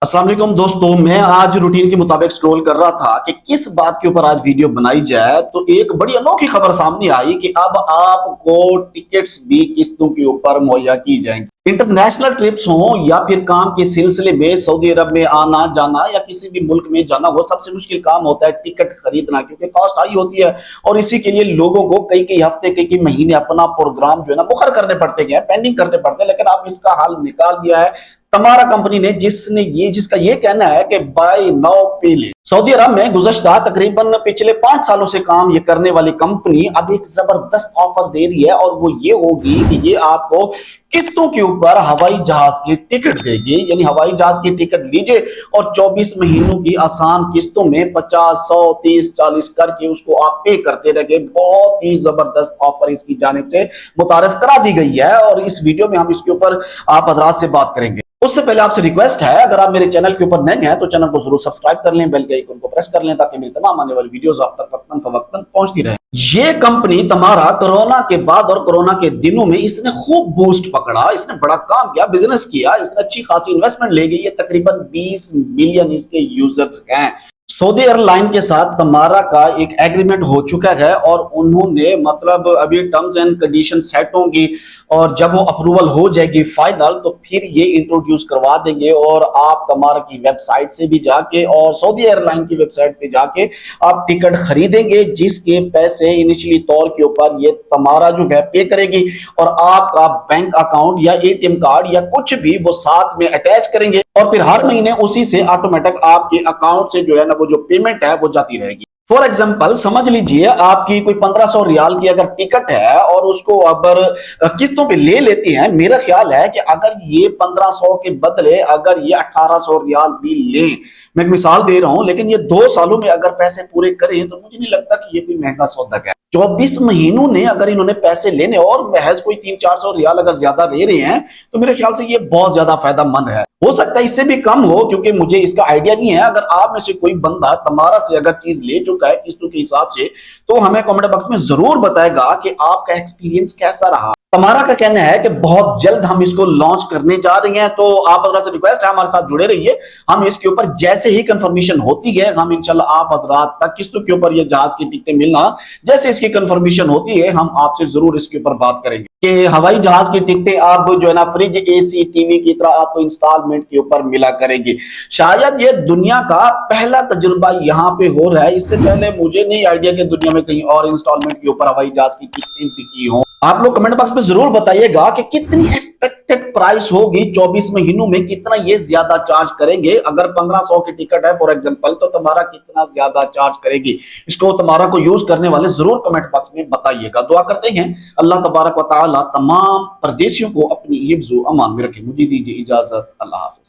अस्सलाम वालेकुम दोस्तों, मैं आज रूटीन के मुताबिक स्क्रॉल कर रहा था कि किस बात के ऊपर आज वीडियो बनाई जाए। तो एक बड़ी अनोखी खबर सामने आई कि अब आपको टिकट्स भी किस्तों के ऊपर मुहैया की जाएंगी। इंटरनेशनल ट्रिप्स हो या फिर काम के सिलसिले में सऊदी अरब में आना जाना या किसी भी मुल्क में जाना हो, सबसे मुश्किल काम होता है टिकट खरीदना, क्योंकि कॉस्ट हाई होती है और इसी के लिए लोगों को कई कई हफ्ते कई महीने अपना प्रोग्राम जो है ना मुखर करने पड़ते हैं, पेंडिंग करने पड़ते हैं। लेकिन अब इसका हाल निकाल दिया है तमारा कंपनी ने, जिसका ये कहना है कि बाय नाउ पे लेट। सऊदी अरब में गुज़श्ता तकरीबन पिछले 5 सालों से काम ये करने वाली कंपनी अब एक जबरदस्त ऑफर दे रही है और वो ये होगी कि ये आपको किस्तों के ऊपर हवाई जहाज की टिकट देगी। यानी हवाई जहाज की टिकट लीजिए और 24 महीनों की आसान किस्तों में 50, 100, 30, 40 करके उसको आप पे करते रहे। बहुत ही जबरदस्त ऑफर इसकी जानिब से मुतारिफ करा दी गई है और इस वीडियो में हम इसके ऊपर आप हजरात से बात करेंगे। उससे पहले आपसे रिक्वेस्ट है, अगर आप मेरे चैनल के ऊपर नए हैं तो चैनल को जरूर सब्सक्राइब कर लें, बेल के आइकन को प्रेस कर लें ताकि मेरी तमाम आने वाली वीडियोस आप तक वक्तन फवक्तन पहुंचती रहे। ये कंपनी तमारा कोरोना के बाद और कोरोना के दिनों में इसने खूब बूस्ट पकड़ा, इसने बड़ा काम किया, बिजनेस किया, इसने अच्छी खासी इन्वेस्टमेंट ले गई है। तकरीबन 20 मिलियन इसके यूजर्स हैं। सऊदी एयरलाइन के साथ तमारा का एक एग्रीमेंट हो चुका है और उन्होंने मतलब अभी टर्म्स एंड कंडीशन सेट होंगी और जब वो अप्रूवल हो जाएगी फाइनल तो फिर ये इंट्रोड्यूस करवा देंगे और आप तमारा की वेबसाइट से भी जाके और सऊदी एयरलाइन की वेबसाइट पे जाके आप टिकट खरीदेंगे, जिसके पैसे इनिशियली तौर के ऊपर ये तमारा जो है पे करेगी और आपका बैंक अकाउंट या एटीएम कार्ड या कुछ भी वो साथ में अटैच करेंगे और फिर हर महीने उसी से ऑटोमेटिक आपके अकाउंट से जो है ना वो जो पेमेंट है वो जाती रहेगी। फॉर एग्जाम्पल समझ लीजिए आपकी कोई 1500 रियाल की अगर टिकट है और उसको अगर किस्तों पे ले लेती हैं, मेरा ख्याल है कि अगर ये 1500 के बदले अगर ये 1800 रियाल भी लें, मैं एक मिसाल दे रहा हूं, लेकिन ये 2 सालों में अगर पैसे पूरे करें तो मुझे नहीं लगता कि ये कोई महंगा सौदा है। 24 महीनों ने अगर इन्होंने पैसे लेने और महज कोई 300-400 रियाल अगर ज्यादा ले रहे हैं तो मेरे ख्याल से ये बहुत ज्यादा फायदेमंद है। हो सकता है इससे भी कम हो क्योंकि मुझे इसका आइडिया नहीं है। अगर आप में से कोई बंदा तमारा से अगर चीज ले चुका है किस्तों के हिसाब से तो हमें कमेंट बॉक्स में जरूर बताएगा कि आपका एक्सपीरियंस कैसा रहा। तमारा का कहना है कि बहुत जल्द हम इसको लॉन्च करने जा रहे हैं, तो आप हजरात से रिक्वेस्ट है हमारे साथ जुड़े रहिए। हम इसके ऊपर जैसे ही कंफर्मेशन होती है हम इंशाल्लाह आप हजरात तक किस्तों के ऊपर ये जहाज की टिकटें मिलना जैसे इसकी कंफर्मेशन होती है हम आपसे जरूर इसके ऊपर बात करेंगे कि हवाई जहाज की टिकटें आप जो है ना फ्रिज, एसी, टीवी की तरह आपको इंस्टॉलमेंट के ऊपर मिला करेंगे। शायद ये दुनिया का पहला तजुर्बा यहाँ पे हो रहा है। इससे पहले मुझे नहीं आइडिया कि दुनिया में कहीं और इंस्टॉलमेंट के ऊपर हवाई जहाज की टिकटें बिकी हो। आप लोग कमेंट बॉक्स में जरूर बताइएगा कि कितनी एक्सपेक्टेड प्राइस होगी 24 महीनों में, कितना ये ज्यादा चार्ज करेंगे। अगर 1500 की टिकट है फॉर एग्जांपल तो तुम्हारा कितना ज्यादा चार्ज करेगी, इसको तुम्हारा को यूज करने वाले जरूर कमेंट बॉक्स में बताइएगा। दुआ करते हैं अल्लाह तबारक व तआला तमाम परदेशियों को अपनी हिफ्ज़ व अमान में रखे। मुझे दीजिए इजाजत, अल्लाह हाफिज।